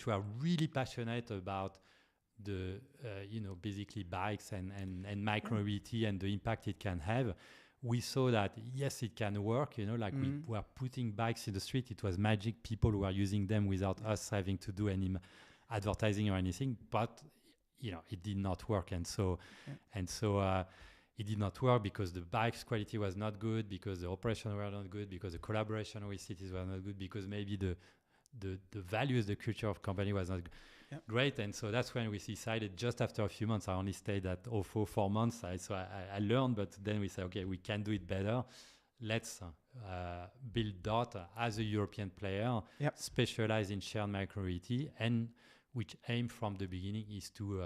were really passionate about the basically bikes and micromobility and the impact it can have, we saw that yes, it can work. We were putting bikes in the street. It was magic. People were using them without us having to do any advertising or anything. But it did not work, and so it did not work because the bike's quality was not good, because the operations were not good, because the collaboration with cities was not good, because maybe the values, the culture of company was not great. And so that's when we decided, just after a few months, I only stayed at OFO 4 months. I learned, but then we said, okay, we can do it better. Let's build DOT as a European player, specialized in shared micromobility, and which aim from the beginning is to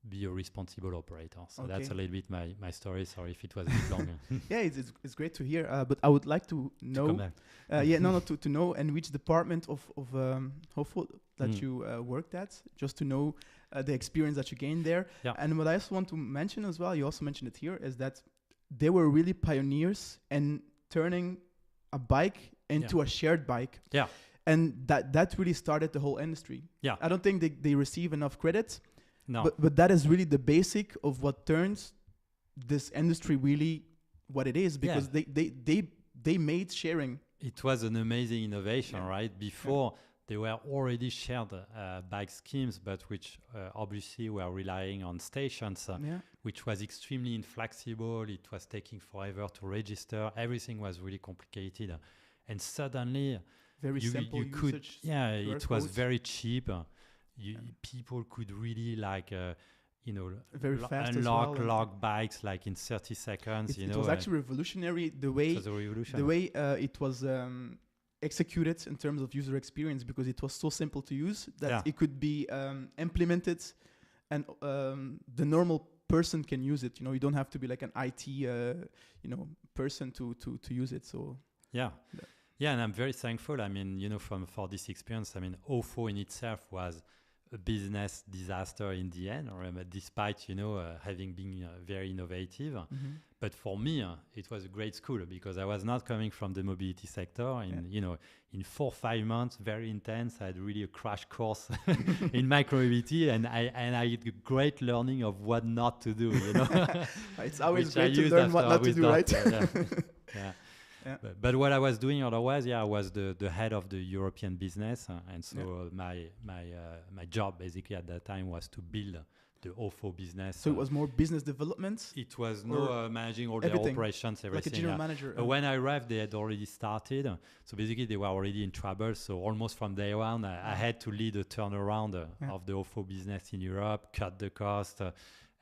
be a responsible operator. So that's a little bit my story. Sorry if it was a bit longer. Yeah, it's great to hear. But I would like to know. To know and which department of HOFO that you worked at, just to know the experience that you gained there. Yeah. And what I also want to mention as well, you also mentioned it here, is that they were really pioneers in turning a bike into a shared bike. Yeah. And that really started the whole industry. Yeah. I don't think they receive enough credit. No. But that is really the basic of what turns this industry really what it is, because they made sharing. It was an amazing innovation, right? Before there were already shared bike schemes, but which obviously were relying on stations, which was extremely inflexible. It was taking forever to register. Everything was really complicated. And suddenly, very simple you could, it was very cheap. People could really very fast unlock bikes like in 30 seconds. It was actually revolutionary the way it was executed in terms of user experience, because it was so simple to use that it could be implemented, and the normal person can use it. You don't have to be like an IT person to use it. So and I'm very thankful. I mean, for this experience. I mean, OFO in itself was a business disaster in the end, despite having been very innovative. Mm-hmm. But for me, it was a great school, because I was not coming from the mobility sector. In 4 or 5 months, very intense. I had really a crash course in micromobility, and I had a great learning of what not to do. It's always great to learn what not to do, right? Yeah. But what I was doing otherwise, I was the head of the European business, and so my job basically at that time was to build the OFO business. So it was more business development? It was managing all the operations, everything. Like a general manager. When I arrived, they had already started. So basically, they were already in trouble. So almost from day one, I had to lead a turnaround of the OFO business in Europe, cut the cost,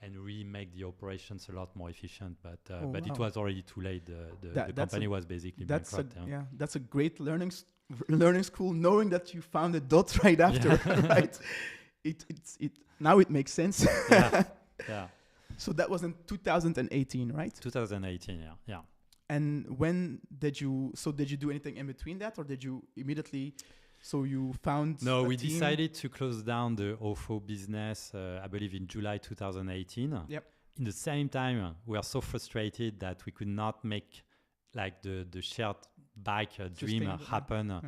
and really make the operations a lot more efficient. But it was already too late. The company was basically bankrupt. That's a great learning school, knowing that you founded DOT right after, right? Now it makes sense. Yeah. So that was in 2018, right? 2018, yeah. And when did you do anything in between that, or did you immediately? So you found we decided to close down the OFO business, I believe in July 2018. Yep. In the same time, we are so frustrated that we could not make like the shared bike dream happen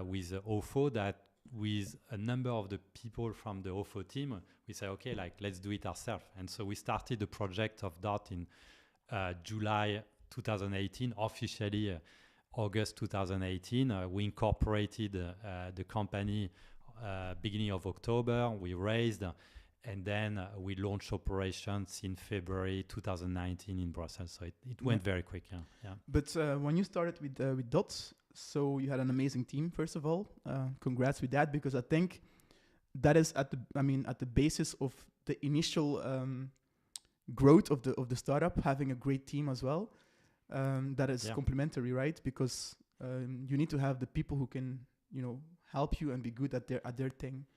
with OFO, that with a number of the people from the OFO team, we said, okay, let's do it ourselves. And so we started the project of DOT in July 2018, officially August 2018. We incorporated the company beginning of October. We raised, and then we launched operations in February 2019 in Brussels. So it went very quick. Yeah. But when you started with DOT, so you had an amazing team. First of all, congrats with that, because I think that is at the basis of the initial growth of the startup, having a great team as well. That is complementary, right? Because you need to have the people who can help you and be good at their thing.